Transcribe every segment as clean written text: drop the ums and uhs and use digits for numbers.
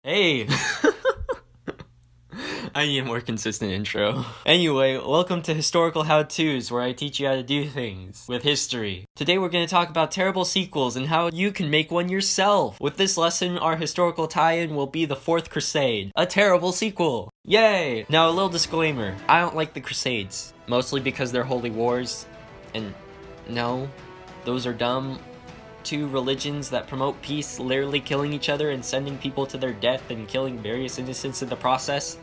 Hey! I need a more consistent intro. Anyway, welcome to Historical How-Tos, where I teach you how to do things with history. Today we're going to talk about terrible sequels and how you can make one yourself. With this lesson, our historical tie-in will be the Fourth Crusade, a terrible sequel. Yay! Now a little disclaimer, I don't like the Crusades, mostly because they're holy wars, and no, those are dumb. Two religions that promote peace literally killing each other and sending people to their death and killing various innocents in the process?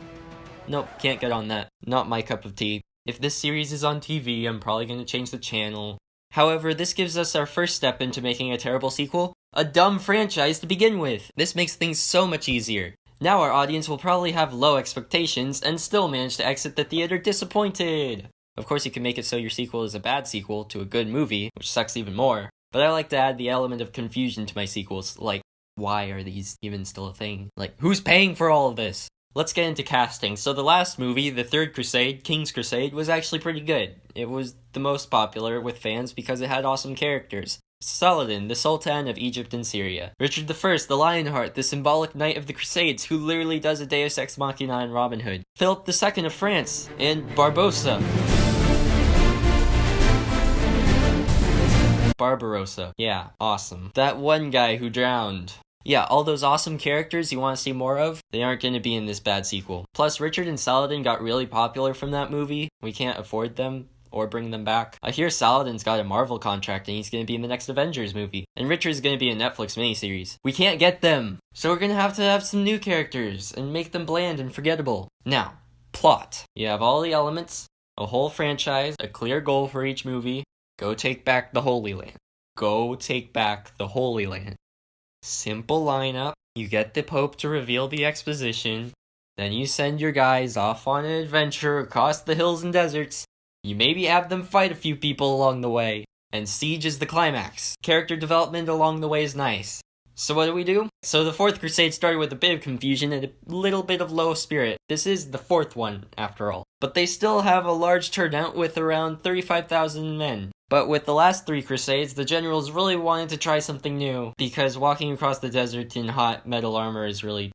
Nope, can't get on that. Not my cup of tea. If this series is on TV, I'm probably going to change the channel. However, this gives us our first step into making a terrible sequel, a dumb franchise to begin with. This makes things so much easier. Now our audience will probably have low expectations and still manage to exit the theater disappointed. Of course, you can make it so your sequel is a bad sequel to a good movie, which sucks even more. But I like to add the element of confusion to my sequels, like, why are these even still a thing? Like, who's paying for all of this? Let's get into casting. So the last movie, the Third Crusade, King's Crusade, was actually pretty good. It was the most popular with fans because it had awesome characters. Saladin, the Sultan of Egypt and Syria. Richard I, the Lionheart, the symbolic knight of the Crusades, who literally does a Deus Ex Machina in Robin Hood. Philip II of France, and Barbossa. Barbarossa. Yeah, awesome. That one guy who drowned. Yeah, all those awesome characters you want to see more of, they aren't going to be in this bad sequel. Plus, Richard and Saladin got really popular from that movie. We can't afford them or bring them back. I hear Saladin's got a Marvel contract and he's going to be in the next Avengers movie. And Richard's going to be in a Netflix miniseries. We can't get them! So we're going to have some new characters and make them bland and forgettable. Now, plot. You have all the elements, a whole franchise, a clear goal for each movie. Go take back the Holy Land. Go take back the Holy Land. Simple lineup. You get the Pope to reveal the exposition. Then you send your guys off on an adventure across the hills and deserts. You maybe have them fight a few people along the way. And siege is the climax. Character development along the way is nice. So what do? So the Fourth Crusade started with a bit of confusion and a little bit of low spirit. This is the fourth one, after all. But they still have a large turnout with around 35,000 men. But with the last three Crusades, the generals really wanted to try something new, because walking across the desert in hot metal armor is really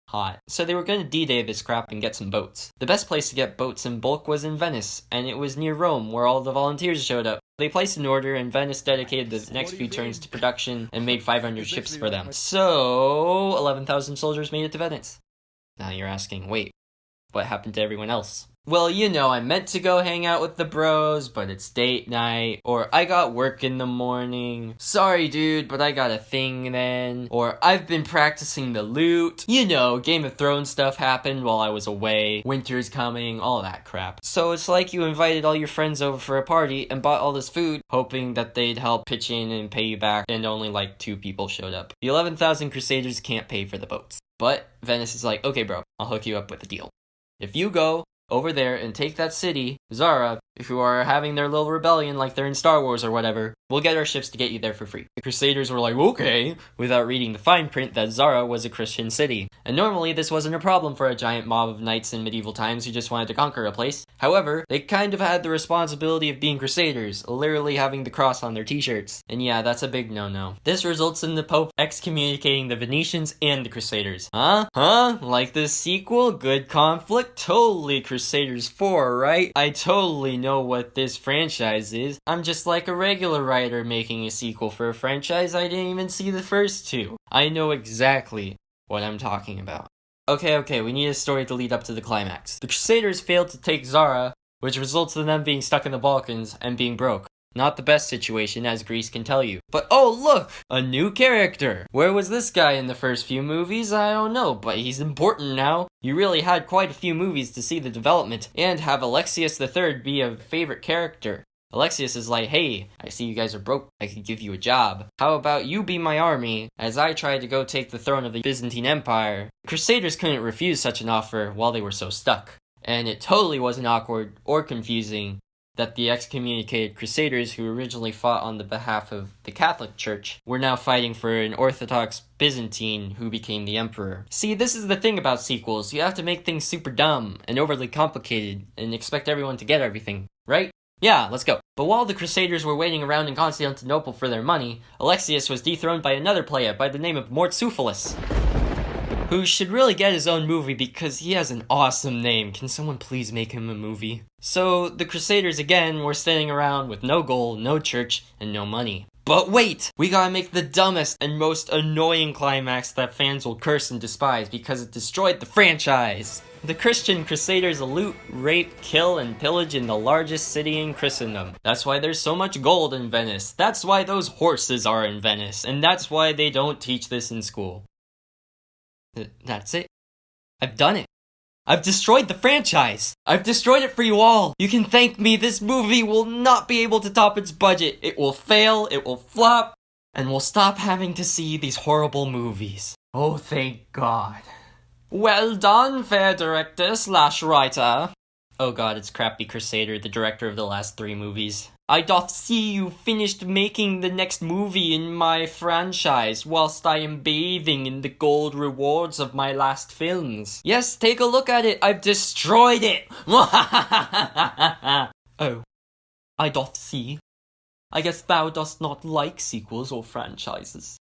hot. So they were going to D-Day this crap and get some boats. The best place to get boats in bulk was in Venice, and it was near Rome, where all the volunteers showed up. They placed an order, and Venice dedicated the next few turns to production and made 500 ships for them. So 11,000 soldiers made it to Venice. Now you're asking, wait, what happened to everyone else? Well, you know, I meant to go hang out with the bros, but it's date night. Or I got work in the morning. Sorry, dude, but I got a thing then. Or I've been practicing the lute. You know, Game of Thrones stuff happened while I was away. Winter's coming, all that crap. So it's like you invited all your friends over for a party and bought all this food, hoping that they'd help pitch in and pay you back, and only like 2 people showed up. The 11,000 Crusaders can't pay for the boats. But Venice is like, okay bro, I'll hook you up with a deal. If you go over there and take that city, Zara, who are having their little rebellion like they're in Star Wars or whatever, we'll get our ships to get you there for free. The Crusaders were like, okay, without reading the fine print that Zara was a Christian city. And normally this wasn't a problem for a giant mob of knights in medieval times who just wanted to conquer a place. However, they kind of had the responsibility of being Crusaders, literally having the cross on their t-shirts. And yeah, that's a big no-no. This results in the Pope excommunicating the Venetians and the Crusaders. Huh? Like this sequel? Good conflict? Totally Crusaders 4, right? I totally know what this franchise is. I'm just like a regular writer making a sequel for a franchise I didn't even see the first 2. I know exactly what I'm talking about. Okay, we need a story to lead up to the climax. The Crusaders failed to take Zara, which results in them being stuck in the Balkans and being broke. Not the best situation, as Greece can tell you. But oh look! A new character! Where was this guy in the first few movies? I don't know, but he's important now. You really had quite a few movies to see the development, and have Alexius III be a favorite character. Alexius is like, hey, I see you guys are broke, I could give you a job. How about you be my army, as I try to go take the throne of the Byzantine Empire? The Crusaders couldn't refuse such an offer while they were so stuck. And it totally wasn't awkward or confusing that the excommunicated Crusaders who originally fought on the behalf of the Catholic Church were now fighting for an Orthodox Byzantine who became the emperor. See, this is the thing about sequels. You have to make things super dumb and overly complicated and expect everyone to get everything, right? Yeah, let's go. But while the Crusaders were waiting around in Constantinople for their money, Alexius was dethroned by another player by the name of Mortsuphilus. who should really get his own movie because he has an awesome name. Can someone please make him a movie? So, the Crusaders again were standing around with no goal, no church, and no money. But wait! We gotta make the dumbest and most annoying climax that fans will curse and despise because it destroyed the franchise! The Christian Crusaders loot, rape, kill, and pillage in the largest city in Christendom. That's why there's so much gold in Venice. That's why those horses are in Venice. And that's why they don't teach this in school. That's it. I've done it. I've destroyed the franchise. I've destroyed it for you all. You can thank me. This movie will not be able to top its budget. It will fail, it will flop, and we'll stop having to see these horrible movies. Oh, thank God. Well done, fair director/writer. Oh god, it's Crappy Crusader, the director of the last 3 movies. I doth see you finished making the next movie in my franchise, whilst I am bathing in the gold rewards of my last films. Yes, take a look at it, I've destroyed it! Oh, I doth see. I guess thou dost not like sequels or franchises.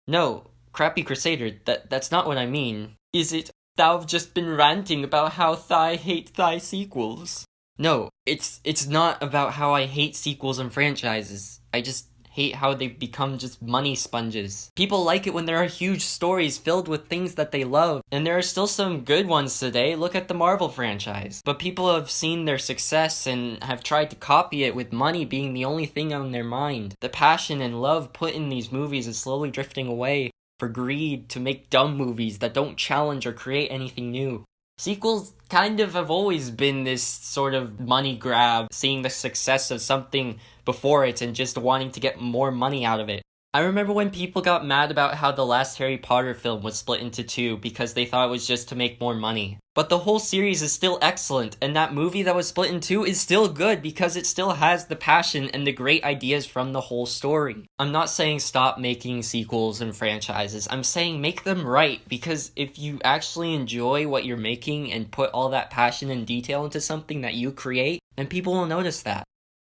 No, Crappy Crusader, that's not what I mean. Is it, thou've just been ranting about how I hate thy sequels? No, it's not about how I hate sequels and franchises. I just hate how they've become just money sponges. People like it when there are huge stories filled with things that they love, and there are still some good ones today. Look at the Marvel franchise. But people have seen their success and have tried to copy it with money being the only thing on their mind. The passion and love put in these movies is slowly drifting away for greed to make dumb movies that don't challenge or create anything new. Sequels kind of have always been this sort of money grab, seeing the success of something before it and just wanting to get more money out of it. I remember when people got mad about how the last Harry Potter film was split into 2 because they thought it was just to make more money. But the whole series is still excellent, and that movie that was split in 2 is still good because it still has the passion and the great ideas from the whole story. I'm not saying stop making sequels and franchises, I'm saying make them right, because if you actually enjoy what you're making and put all that passion and detail into something that you create, then people will notice that.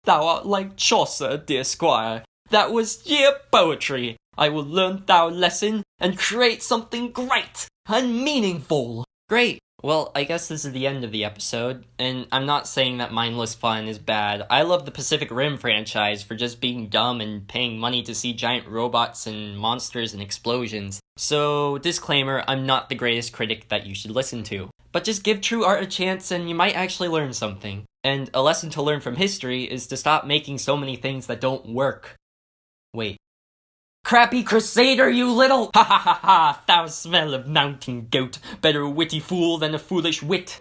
Thou art like Chaucer, dear squire. That was sheer poetry. I will learn thou lesson and create something great and meaningful. Great. Well, I guess this is the end of the episode, and I'm not saying that mindless fun is bad. I love the Pacific Rim franchise for just being dumb and paying money to see giant robots and monsters and explosions. So, disclaimer, I'm not the greatest critic that you should listen to. But just give true art a chance and you might actually learn something. And a lesson to learn from history is to stop making so many things that don't work. Wait. Crappy Crusader, you little— ha ha ha ha! Thou smell of mountain goat, better a witty fool than a foolish wit.